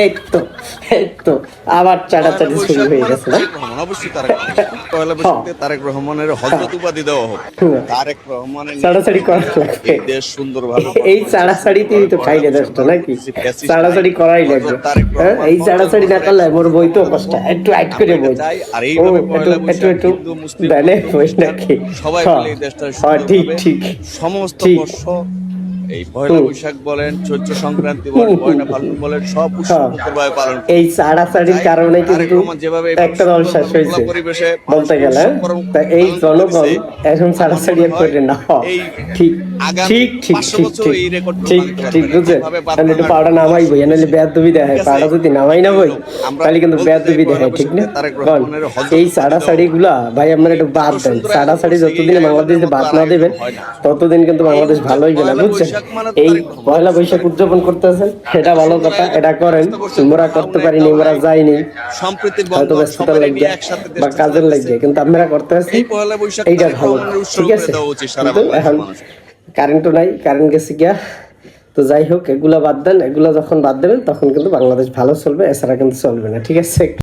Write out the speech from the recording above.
এই তো এই তো আবার চাটাচাটি শুরু হয়ে গেছে না? অবশ্যই পয়লা বৈশাখে তারেক রহমানের হযরত উপাধি দেওয়া হোক। তারেক রহমানের চাটাচাটি করা লাগবে। এই দেশ সুন্দরভাবে এই চাড়াচাড়িতেই তো খাইলে দেশটা নাকি? চাড়াচাড়ি করাই লাগবে। হ্যাঁ, এই চাড়াচাড়ি না করলে মোর বই তো কষ্ট, একটু আইট করে বই। আর ও এইভাবে একটু পয়লা একটু বৈশাখ একটু হিন্দু মুসলিম দেনে বই নাকি? সবাই হ্যাঁ, মিলে এই দেশটা হ্যাঁ, ঠিক সুন্দরভাবে ঠিক সমস্ত ঠিক। বর্ষ এই পয়লা বৈশাখ বলেন, চৈত্র সংক্রান্তি বলেন, পয়লা ফাল্গুন বলেন, সব হ্যাঁ, উৎসবমুখরভাবে পালন করে। এই চাড়াচাড়ির কারণে তারেক কিন্তু রহমান যেভাবে একটা দল শেষ হয়েছে পরিবেশে বলতে গেলে। তা এই জনগণ এখন চাড়াচাড়ি আর করে না। ঠিক ঠিক ঠিক ঠিক ঠিক ঠিক ঠিক বুঝছেন? আমি একটু পাউডার নামাই বই, নাহলে বেয়াদবি দেখায়। পাউডার যদি নামাই না বই তাহলে কিন্তু বেয়াদবি দেখায়, ঠিক না? বল, এই চাড়াচাড়ি গুলা ভাই আপনারা একটু বাদ দেন। চাড়াচাড়ি যতদিন বাংলাদেশে বাদ না দেবেন ততদিন কিন্তু বাংলাদেশ ভালো হইবে না, বুঝছেন? এই পয়লা বৈশাখ উদযাপন করতেছেন, এটা ভালো কথা, এটা করেন। মোরা করতে পারিনি, মোরা যাইনি, সম্প্রীতির হয়তো বন্ধন ব্যস্ততার সবাই লাগিয়ে নিয়ে একসাথে বা দেশটা কাজের চালাতেছে। লাগিয়ে, কিন্তু আপনারা করতে আছেন এই পয়লা বৈশাখ এইটা তারেক ভালো, রহমানের উৎসব ঠিক করে আছে? দেওয়া উচিত সারা কিন্তু এখন বাংলাদেশের মানুষকে। কারেন্টও নাই, কারেন্ট গেছে গিয়া। তো যাই হোক, এগুলা বাদ দেন। এগুলা যখন বাদ দেবেন তখন কিন্তু বাংলাদেশ ভালো চলবে, এছাড়া কিন্তু চলবে না, ঠিক আছে?